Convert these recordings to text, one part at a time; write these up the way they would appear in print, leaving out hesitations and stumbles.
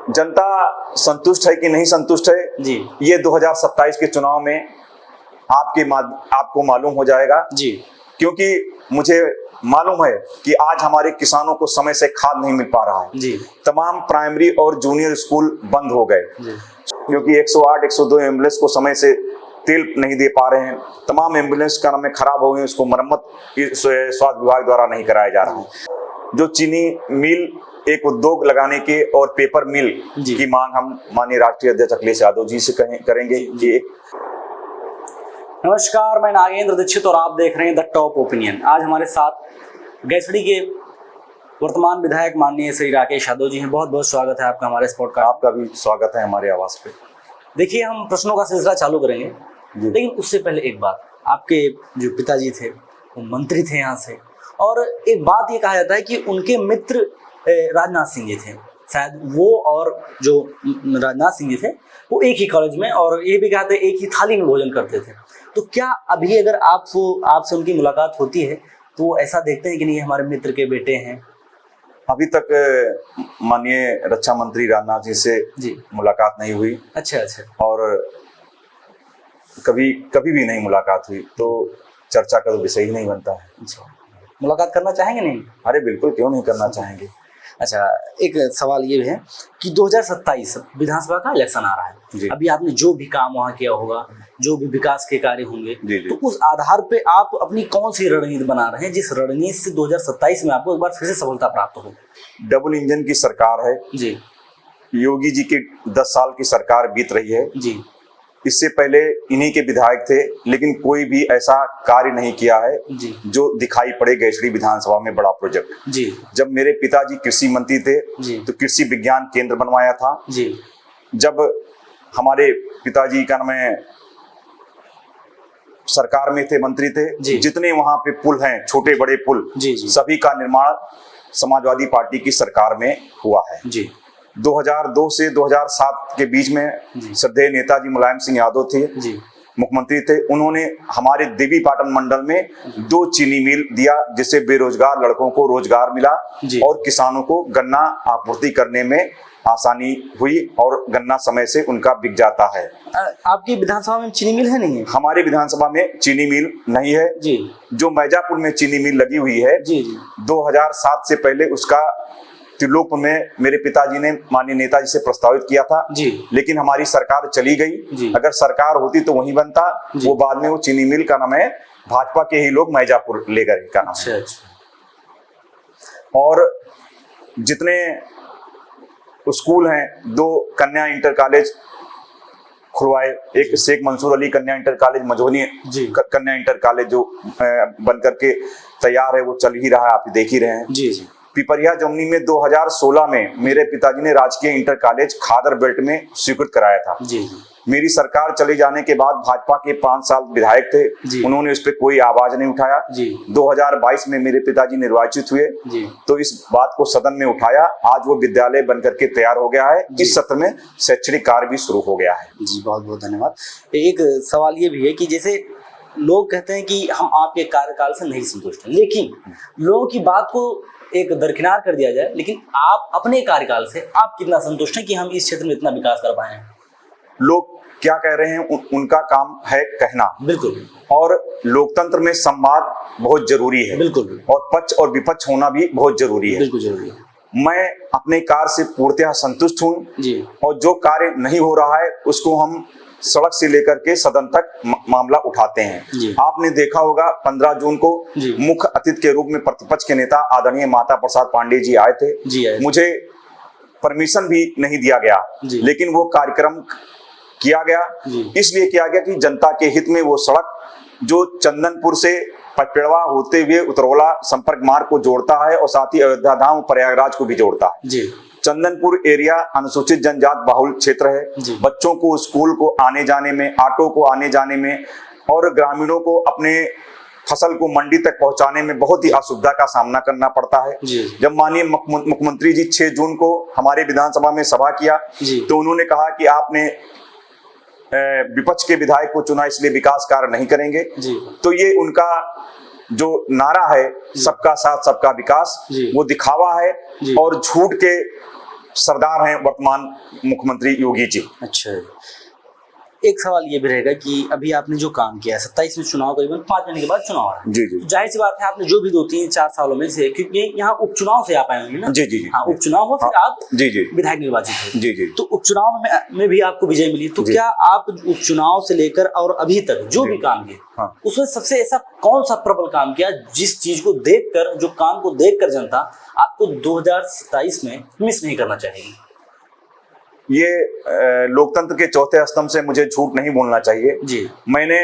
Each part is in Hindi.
जनता संतुष्ट है कि नहीं संतुष्ट है जी, ये 2027 के चुनाव में आपको मालूम हो जाएगा जी, क्योंकि मुझे मालूम है कि आज हमारे किसानों को समय से खाद नहीं मिल पा रहा है। जी, तमाम प्राइमरी और जूनियर स्कूल बंद हो गए जी, क्योंकि 108 102 एम्बुलेंस को समय से तेल नहीं दे पा रहे हैं। तमाम एम्बुलेंस का नाम खराब हो गए, उसको मरम्मत स्वास्थ्य विभाग द्वारा नहीं कराया जा रहा है। जो चीनी मिल एक उद्योग लगाने के और पेपर मिल की मांग हम माननीय राष्ट्रीय अध्यक्ष अखिलेश यादव जी से करेंगे कि नमस्कार, मैं नागेंद्र दीक्षित और आप देख रहे हैं द टॉप ओपिनियन। आज हमारे साथ गैसड़ी के वर्तमान विधायक माननीय श्री राकेश यादव जी हैं। बहुत बहुत स्वागत है आपका हमारे इस पॉडकास्ट। आपका भी स्वागत है हमारे आवाज पे। देखिए, हम प्रश्नों का सिलसिला चालू करेंगे, लेकिन उससे पहले एक बात, आपके जो पिताजी थे वो मंत्री थे यहाँ से, और एक बात ये कहा जाता है कि उनके मित्र राजनाथ सिंह जी थे, शायद वो और जो राजनाथ सिंह जी थे वो एक ही कॉलेज में, और ये भी कहते एक ही थाली में भोजन करते थे। तो क्या अभी अगर आपसे उनकी मुलाकात होती है तो ऐसा देखते हैं कि नहीं हमारे मित्र के बेटे हैं? अभी तक माननीय रक्षा मंत्री राजनाथ जी मुलाकात नहीं हुई। अच्छा अच्छा। और कभी भी नहीं मुलाकात हुई, तो चर्चा का तो विषय ही नहीं बनता है। अच्छा, मुलाकात करना चाहेंगे नहीं? अरे बिल्कुल, क्यों नहीं करना चाहेंगे। अच्छा, एक सवाल ये है कि 2027 विधानसभा का इलेक्शन आ रहा है। अभी आपने जो भी काम वहाँ किया होगा, जो भी विकास के कार्य होंगे, तो उस आधार पे आप अपनी कौन सी रणनीति बना रहे हैं जिस रणनीति से 2027 में आपको एक बार फिर से सफलता प्राप्त हो? डबल इंजन की सरकार है जी, योगी जी की 10 साल की सरकार बीत रही है जी। इससे पहले इन्हीं के विधायक थे, लेकिन कोई भी ऐसा कार्य नहीं किया है जी, जो दिखाई पड़े गैसड़ी विधानसभा में बड़ा प्रोजेक्ट। जी, जब मेरे पिताजी कृषि मंत्री थे तो कृषि विज्ञान केंद्र बनवाया था। जी, जब हमारे पिताजी का नाम सरकार में थे, मंत्री थे, जितने वहां पे पुल हैं, छोटे बड़े पुल, सभी का निर्माण समाजवादी पार्टी की सरकार में हुआ है। जी। 2002 से 2007 के बीच में श्रद्धेय नेताजी मुलायम सिंह यादव थे, मुख्यमंत्री थे। उन्होंने हमारे देवी पाटन मंडल में 2 चीनी मिल दिया, जिससे बेरोजगार लड़कों को रोजगार मिला और किसानों को गन्ना आपूर्ति करने में आसानी हुई और गन्ना समय से उनका बिक जाता है। आपकी विधानसभा में चीनी मिल है नहीं है? हमारे विधानसभा में चीनी मिल नहीं है जी। जो मैजापुर में चीनी मिल लगी हुई है, 2007 से पहले उसका त्रिलोकपुर में मेरे पिताजी ने माननीय नेताजी से प्रस्तावित किया था, लेकिन हमारी सरकार चली गई। अगर सरकार होती तो वहीं बनता। वो बाद में वो चीनी मिल का नाम है भाजपा के ही लोग मैजापुर ले गए का नाम है। और जितने स्कूल हैं, 2 कन्या इंटर कॉलेज खुलवाए, एक शेख मंसूर अली कन्या इंटर कॉलेज, मझोनी कन्या इंटर कॉलेज जो बन करके तैयार है, वो चल ही रहा है, आप देख ही रहे हैं। पिपरिया जमुनी में 2016 में मेरे पिताजी ने राजकीय इंटर कॉलेज खादर बेल्ट में स्वीकृत कराया था। मेरी सरकार चले जाने के बाद भाजपा के 5 साल विधायक थे, उन्होंने उस पर कोई आवाज नहीं उठाया। 2022 में मेरे पिताजी निर्वाचित हुए तो इस बात को सदन में उठाया। आज वो विद्यालय बनकर के तैयार हो गया है। इस सत्र में शैक्षणिक कार्य भी शुरू हो गया है। जी, बहुत बहुत धन्यवाद। एक सवाल ये भी है कि जैसे लोग कहते हैं कि हम आपके कार्यकाल से नहीं संतुष्ट हैं, लेकिन लोगों की बात को एक दरकिनार कर दिया जाए, लेकिन आप अपने कार्यकाल से आप कितना संतुष्ट हैं कि हम इस क्षेत्र में इतना विकास कर पाए हैं? लोग क्या कह रहे हैं उनका काम है कहना। बिल्कुल। और लोकतंत्र में संवाद बहुत जरूरी है। बिल्कुल। और पक्ष और विपक्ष होना भी बहुत जरूरी है। बिल्कुल जरूरी है। मैं अपने कार्य से पूर्णतः संतुष्ट हूँ और जो कार्य नहीं हो रहा है उसको हम सड़क से लेकर के सदन तक मामला उठाते हैं। आपने देखा होगा 15 जून को मुख्य अतिथि के रूप में प्रतिपक्ष के नेता आदरणीय माता प्रसाद पांडे जी आए थे। मुझे परमिशन भी नहीं दिया गया, लेकिन वो कार्यक्रम किया गया। इसलिए किया गया कि जनता के हित में वो सड़क जो चंदनपुर से पचपेड़वा होते हुए उतरौला संपर्क मार्ग को जोड़ता है और साथ ही अयोध्या धाम प्रयागराज को भी जोड़ता है। चंदनपुर एरिया अनुसूचित जनजात बाहुल क्षेत्र है। बच्चों को स्कूल को आने जाने में, ऑटो को आने जाने में और ग्रामीणों को अपने फसल को मंडी तक पहुंचाने में बहुत ही असुविधा का सामना करना पड़ता है। जब माननीय मुख्यमंत्री जी 6 जून को हमारे विधानसभा में सभा किया तो उन्होंने कहा कि आपने विपक्ष के विधायक को चुना इसलिए विकास कार्य नहीं करेंगे। तो ये उनका जो नारा है सबका साथ सबका विकास, वो दिखावा है और झूठ के सरदार हैं वर्तमान मुख्यमंत्री योगी जी। अच्छा, एक सवाल ये भी रहेगा कि अभी आपने जो काम किया है, 27 में चुनाव, करीबन 5 महीने के बाद चुनाव आ रहा है। जी जी। तो जाहिर सी बात है आपने जो भी 2-3-4 सालों में से, क्योंकि यहाँ उपचुनाव से आप आए होंगे ना। जी जी जी। हाँ, उपचुनाव हो फिर आप जी जी विधायक निर्वाचित हुए। जी जी। तो उपचुनाव में भी आपको विजय मिली। तो क्या आप उपचुनाव से लेकर और अभी तक जो भी काम किए, हाँ, उसमें सबसे ऐसा कौन सा प्रबल काम किया जिस चीज को देखकर, जो काम को देखकर जनता आपको 2027 में मिस नहीं करना चाहेगी? ये लोकतंत्र के चौथे स्तंभ से मुझे झूठ नहीं बोलना चाहिए जी। मैंने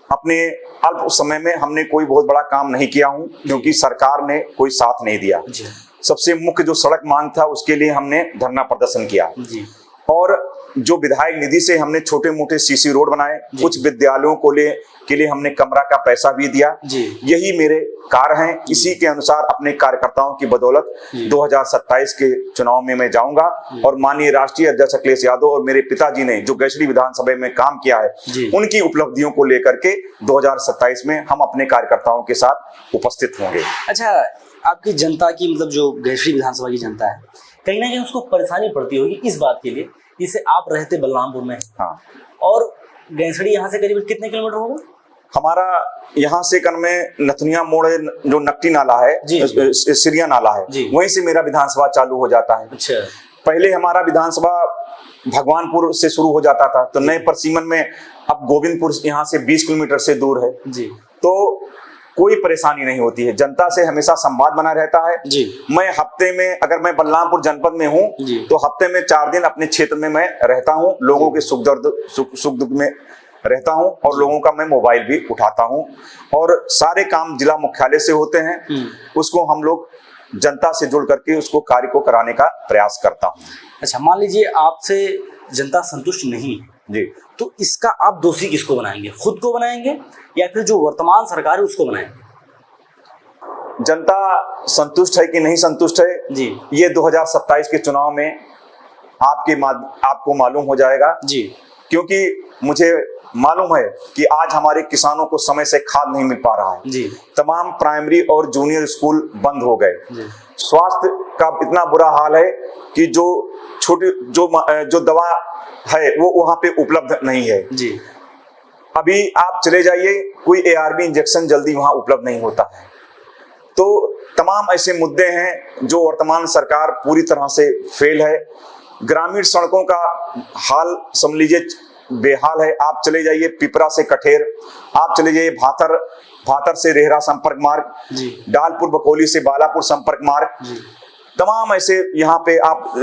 अपने अल्प समय में हमने कोई बहुत बड़ा काम नहीं किया हूं, क्योंकि सरकार ने कोई साथ नहीं दिया जी। सबसे मुख्य जो सड़क मांग था उसके लिए हमने धरना प्रदर्शन किया जी। और जो विधायक निधि से हमने छोटे मोटे सीसी रोड बनाए, कुछ विद्यालयों के लिए हमने कमरा का पैसा भी दिया जी। यही मेरे कार्य हैं। इसी के अनुसार अपने कार्यकर्ताओं की बदौलत 2027 के चुनाव में मैं जाऊंगा और माननीय राष्ट्रीय अध्यक्ष अखिलेश यादव और मेरे पिताजी ने जो गैसड़ी विधानसभा में काम किया है उनकी उपलब्धियों को लेकर के 2027 में हम अपने कार्यकर्ताओं के साथ उपस्थित होंगे। अच्छा, आपकी जनता की, मतलब जो गैसड़ी विधानसभा की जनता है, कहीं ना कहीं उसको परेशानी पड़ती होगी इस बात के लिए, जिसे आप रहते बलरामपुर में, हाँ, और गैसड़ी यहाँ से करीब कितने किलोमीटर होगा? हमारा यहाँ से कर में नथुनिया मोड़ जो नकटी नाला है, सिरिया नाला है, वहीं से मेरा विधानसभा चालू हो जाता है। अच्छा। पहले हमारा विधानसभा भगवानपुर से शुरू हो जाता था, तो नए परसीमन में अब गोविंदपुर यहाँ से 20 किलोमीटर से दूर है जी। तो कोई परेशानी नहीं होती है, जनता से हमेशा संवाद बना रहता है जी। मैं हफ्ते में, अगर मैं बलरामपुर जनपद में हूँ तो हफ्ते में 4 दिन अपने क्षेत्र में मैं रहता हूँ, लोगों के सुख दुख में रहता हूं और लोगों का मैं मोबाइल भी उठाता हूं और सारे काम जिला मुख्यालय से होते हैं। उसको हम लोग जनता से जुड़ करके उसको कार्य को कराने का प्रयास करता हूं। अच्छा, मान लीजिए आपसे जनता संतुष्ट नहीं है जी, तो इसका आप दोषी किसको बनाएंगे? खुद को बनाएंगे या फिर जो वर्तमान सरकार है उसको बनाएंगे? जनता संतुष्ट है कि नहीं संतुष्ट है जी, ये 2027 के चुनाव में आपको मालूम हो जाएगा जी। क्योंकि मुझे मालूम है कि आज हमारे किसानों को समय से खाद नहीं मिल पा रहा है जी। तमाम प्राइमरी और जूनियर स्कूल बंद हो गए, स्वास्थ्य का इतना बुरा हाल है कि जो छोटी जो दवा है वो वहां पे उपलब्ध नहीं है जी। अभी आप चले जाइए, कोई ARV इंजेक्शन जल्दी वहां उपलब्ध नहीं होता है। तो तमाम ऐसे मुद्दे हैं जो वर्तमान सरकार पूरी तरह से फेल है। ग्रामीण सड़कों का हाल समझ लीजिए बेहाल है। आप चले जाइए पिपरा से कठेर, आप चले जाइए भातर से रेहरा संपर्क मार्ग, डालपुर बकोली से बालापुर संपर्क मार्ग, तमाम ऐसे यहाँ पे आप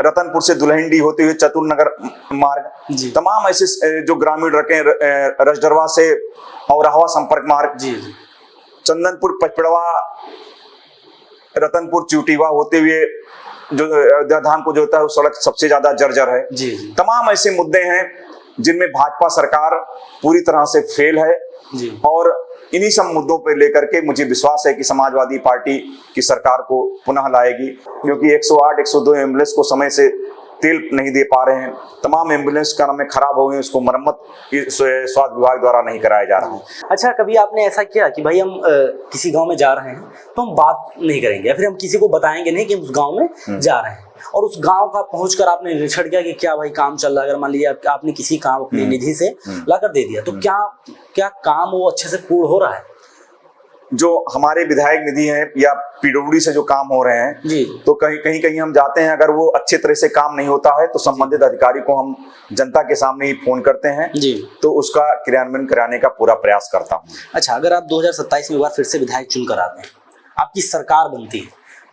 रतनपुर से दुल्हनडी होते हुए चतुर्नगर मार्ग, तमाम ऐसे जो ग्रामीण रखे रजडरवा से औराहवा संपर्क मार्ग, चंदनपुर पचपड़वा रतनपुर चूटीवा होते हुए जो अयोध्या धाम को जोड़ता है उस सड़क सबसे ज्यादा जर्जर है जी। तमाम ऐसे मुद्दे हैं जिनमें भाजपा सरकार पूरी तरह से फेल है जी। और इन्हीं सब मुद्दों पर लेकर के मुझे विश्वास है कि समाजवादी पार्टी की सरकार को पुनः लाएगी, क्योंकि 108 102 एम्बुलेंस को समय से तेल नहीं दे पा रहे हैं। तमाम एम्बुलेंस का नाम खराब हो गए, उसको मरम्मत स्वास्थ्य विभाग द्वारा नहीं कराया जा रहा है। अच्छा, कभी आपने ऐसा किया कि भाई हम किसी गांव में जा रहे हैं तो हम बात नहीं करेंगे या फिर हम किसी को बताएंगे नहीं कि हम उस गांव में जा रहे हैं, और उस गांव का पहुंचकर आपने निरीक्षण किया कि क्या भाई काम चल रहा है? अगर मान लीजिए आपने किसी काम अपनी निधि से लाकर दे दिया, तो क्या काम वो अच्छे से पूर्ण हो रहा है? जो हमारे विधायक निधि है या PWD से जो काम हो रहे हैं जी, तो कहीं हम जाते हैं, अगर वो अच्छे तरह से काम नहीं होता है तो संबंधित अधिकारी को हम जनता के सामने ही फोन करते हैं जी, तो उसका क्रियान्वयन कराने का पूरा प्रयास करता हूँ। अच्छा, अगर आप 2027 में एक बार फिर से विधायक चुनकर आते हैं, आपकी सरकार बनती है,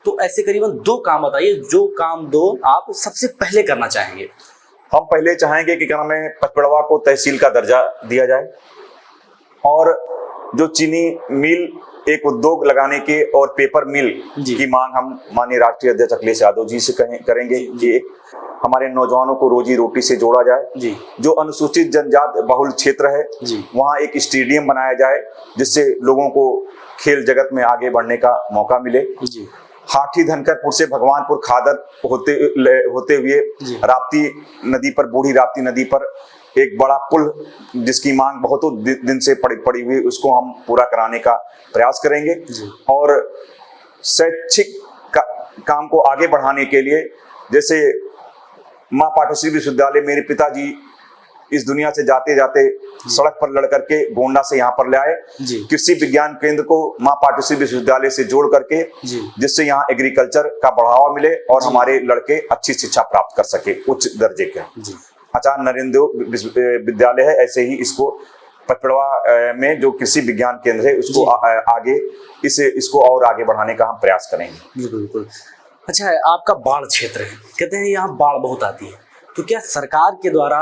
तो ऐसे करीबन 2 काम बताइए, जो काम 2 आप सबसे पहले करना चाहेंगे। हम पहले चाहेंगे कि क्या हमें पचपड़वा को तहसील का दर्जा दिया जाए और जो चीनी मिल एक उद्योग लगाने के और पेपर मिल की मांग हम माननीय राष्ट्रीय अध्यक्ष अखिलेश यादव जी से करेंगे कि एक हमारे नौजवानों को रोजी रोटी से जोड़ा जाए जी। जो अनुसूचित जनजाति बहुल क्षेत्र है वहाँ एक स्टेडियम बनाया जाए जिससे लोगों को खेल जगत में आगे बढ़ने का मौका मिले जी। हाथी धनकरपुर से भगवानपुर खादर होते हुए राप्ती नदी पर, बूढ़ी राप्ती नदी पर एक बड़ा पुल जिसकी मांग बहुत दिन से पड़ी हुई, उसको हम पूरा कराने का प्रयास करेंगे और शैक्षिक काम को आगे बढ़ाने के लिए जैसे माँ पाटोश्री विश्वविद्यालय, मेरे पिताजी इस दुनिया से जाते जाते सड़क पर लड़ करके गोंडा से यहाँ पर ले आए। कृषि विज्ञान केंद्र को माँ पाटोश्री विश्वविद्यालय से जोड़ करके, जिससे यहाँ एग्रीकल्चर का बढ़ावा मिले और हमारे लड़के अच्छी शिक्षा प्राप्त कर सके उच्च दर्जे के। आचार्य नरेंद्र विद्यालय है, ऐसे ही इसको पचपड़वा में जो कृषि विज्ञान केंद्र है उसको आगे इसको और आगे बढ़ाने का हम प्रयास करेंगे। बिल्कुल। अच्छा, आपका बाढ़ क्षेत्र है, कहते हैं यहाँ बाढ़ बहुत आती है, तो क्या सरकार के द्वारा,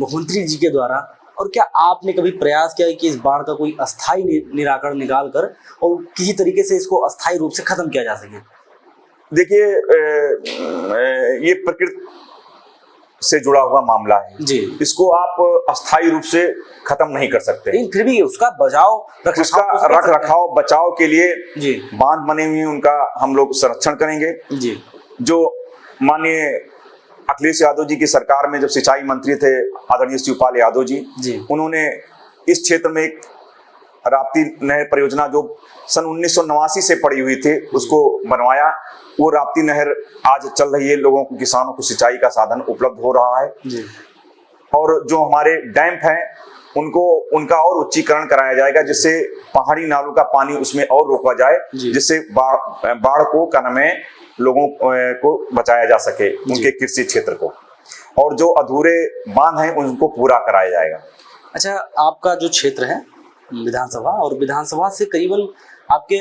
मुख्यमंत्री जी के द्वारा, और क्या आपने कभी प्रयास किया है कि इस बाढ़ का कोई अस्थायी निराकरण निकाल कर और किसी तरीके से इसको अस्थायी रूप से खत्म किया जा सके? देखिए, ये प्रकृति से जुड़ा हुआ मामला है जी, इसको आप अस्थायी रूप से खत्म नहीं कर सकते, लेकिन फिर भी उसका रख रखाव बचाव के लिए जी बांध बने हुए हैं, उनका हम लोग संरक्षण करेंगे जी। जो माननीय अखिलेश यादव जी की सरकार में जब सिंचाई मंत्री थे आदरणीय शिवपाल यादव जी, उन्होंने इस क्षेत्र में एक राप्ती नहर परियोजना जो सन 1989 से पड़ी हुई थी उसको बनवाया। वो राप्ती नहर आज चल रही है, लोगों को, किसानों को सिंचाई का साधन उपलब्ध हो रहा है जी। और जो हमारे डैम हैं उनका और उच्चीकरण कराया जाएगा, जिससे पहाड़ी नालों का पानी उसमें और रोका जाए, जिससे बाढ़ को लोगों को बचाया जा सके, उनके कृषि क्षेत्र को, और जो अधूरे बांध हैं उनको पूरा कराया जाएगा। अच्छा, आपका जो क्षेत्र है विधानसभा, और विधानसभा से करीबन आपके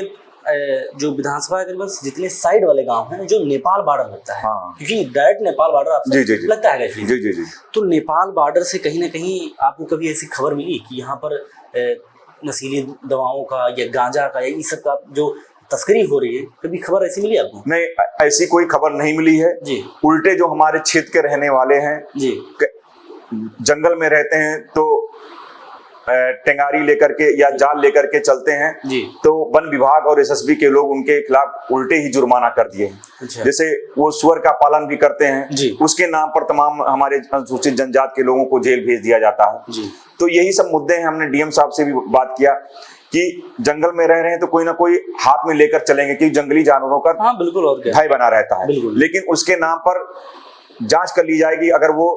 जो विधानसभा के करीबन जितने साइड वाले गांव हैं जो नेपाल बॉर्डर लगता है, हाँ। क्योंकि डायरेक्ट नेपाल बॉर्डर आपसे लगता है जी। तो नेपाल बॉर्डर से कहीं ना कहीं आपको कभी ऐसी खबर मिली कि यहाँ पर नशीली दवाओं का या गांजा का या इस सब का जो तस्करी हो रही है, कभी खबर ऐसी मिली आपको? नहीं, ऐसी कोई खबर नहीं मिली है जी। उल्टे जो हमारे क्षेत्र के रहने वाले हैं जी, जंगल में रहते हैं तो टेंगारी लेकर के या जाल लेकर के चलते हैं जी। तो वन विभाग और एसएसबी के लोग उनके खिलाफ उल्टे ही जुर्माना कर दिए हैं। अच्छा। जैसे वो सुअर का पालन भी करते हैं जी। उसके नाम पर तमाम हमारे अनुसूचित जनजाति के लोगों को जेल भेज दिया जाता है जी। तो यही सब मुद्दे हैं। हमने डीएम साहब से भी बात किया कि जंगल में रह रहे हैं तो कोई ना कोई हाथ में लेकर चलेंगे, क्योंकि जंगली जानवरों का हाँ, बिल्कुल भय बना रहता है, लेकिन उसके नाम पर जांच कर ली जाएगी। अगर वो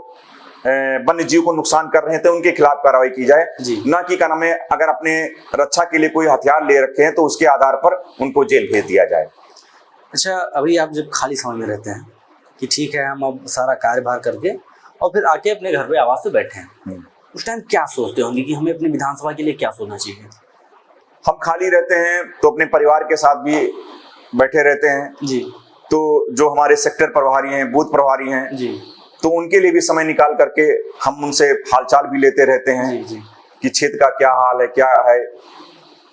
वन्य जीव को नुकसान कर रहे हैं तो उनके खिलाफ कार्रवाई की जाए, ना कि क्या नाम है, अगर अपने रक्षा के लिए कोई हथियार ले रखे हैं तो उसके आधार पर उनको जेल भेज दिया जाए। अच्छा, अभी आप जब खाली समय में रहते हैं कि ठीक है हम अब सारा कार्यभार करके और फिर आके अपने घर पे आवाज से बैठे हैं, उस टाइम क्या सोचते होंगे कि हमें अपनी विधानसभा के लिए क्या सोचना चाहिए? हम खाली रहते हैं तो अपने परिवार के साथ भी बैठे रहते हैं जी। तो जो हमारे सेक्टर प्रभारी हैं, बूथ प्रभारी हैं जी, तो उनके लिए भी समय निकाल करके हम उनसे हालचाल भी लेते रहते हैं जी, जी। कि क्षेत्र का क्या हाल है, क्या है।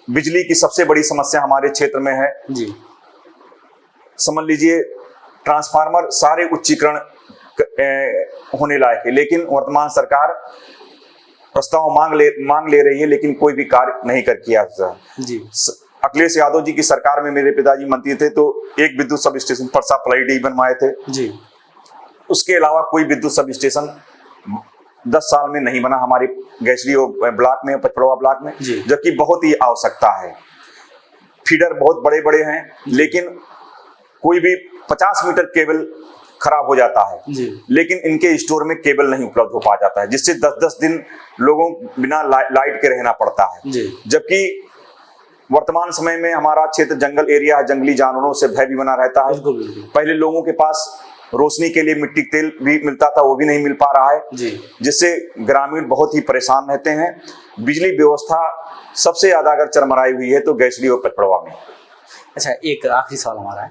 बिजली की सबसे बड़ी समस्या हमारे क्षेत्र में है जी। समझ लीजिए ट्रांसफार्मर सारे उच्चीकरण होने लायक है, लेकिन वर्तमान सरकार प्रस्ताव मांग ले रही है, लेकिन कोई भी कार्य नहीं कर किया जी। अखिलेश यादव जी की सरकार में मेरे पिताजी मंत्री थे तो एक विद्युत सब स्टेशन परसा पलईडी बनवाए थे जी। उसके अलावा कोई विद्युत सब स्टेशन 10 साल में नहीं बना हमारे गैसरी ब्लॉक में, पचपड़वा ब्लॉक में, जबकि बहुत ही आवश्यकता है। फीडर बहुत बड़े बड़े हैं, लेकिन कोई भी 50 मीटर केबल खराब हो जाता है जी। लेकिन इनके स्टोर में केबल नहीं उपलब्ध हो पा जाता है, जिससे 10-10 दिन लोगों बिना लाइट के रहना पड़ता है। जबकि वर्तमान समय में हमारा क्षेत्र जंगल एरिया है, जंगली जानवरों से भय भी बना रहता है। पहले लोगों के पास रोशनी के लिए मिट्टी तेल भी मिलता था, वो भी नहीं मिल पा रहा है जी। जिससे ग्रामीण बहुत ही परेशान रहते हैं। बिजली व्यवस्था सबसे ज्यादा अगर चरमराई हुई है तो गैसरी और पचपड़वा में। अच्छा, एक आखिरी सवाल हमारा है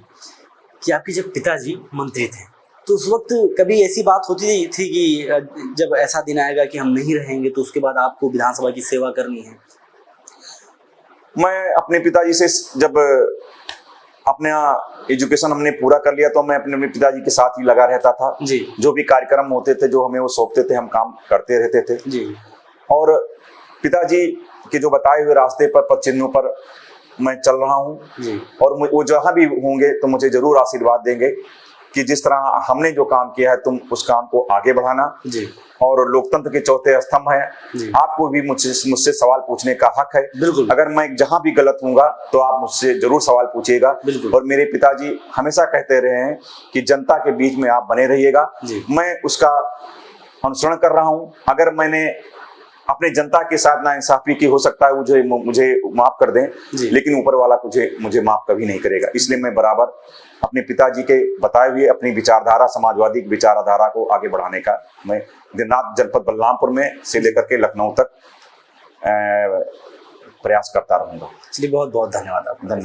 कि आपके जब पिताजी मंत्री थे तो उस वक्त कभी ऐसी बात होती थी कि जब ऐसा दिन आएगा कि हम नहीं रहेंगे तो उसके बाद आपको विधानसभा की सेवा करनी है? मैं अपने पिताजी से जब अपना एजुकेशन हमने पूरा कर लिया तो मैं अपने पिताजी के साथ ही लगा रहता था जी। जो भी कार्यक्रम होते थे, जो हमें वो सौंपते थे, हम काम करते रहते थे जी। और पिताजी के जो बताए हुए रास्ते पर, पथ चिन्हों पर मैं चल रहा हूँ और वो जहाँ भी होंगे तो मुझे जरूर आशीर्वाद देंगे। कि जिस तरह हमने जो काम किया है तुम उस काम को आगे बढ़ाना जी। और लोकतंत्र के चौथे स्तंभ है, आपको भी मुझसे सवाल पूछने का हक है। बिल्कुल। अगर मैं जहां भी गलत हूँगा तो आप मुझसे जरूर सवाल पूछिएगा। और मेरे पिताजी हमेशा कहते रहे हैं कि जनता के बीच में आप बने रहिएगा। मैं उसका अनुसरण कर रहा हूँ। अगर मैंने अपने जनता के साथ नाइंसाफी की, हो सकता है मुझे माफ कर दें, लेकिन ऊपर वाला मुझे माफ कभी नहीं करेगा। इसलिए मैं बराबर अपने पिताजी के बताए हुए अपनी विचारधारा, समाजवादी विचारधारा को आगे बढ़ाने का मैं दिनानाथ जनपद बलरामपुर में से लेकर के लखनऊ तक प्रयास करता रहूंगा। चलिए, बहुत बहुत धन्यवाद आपका।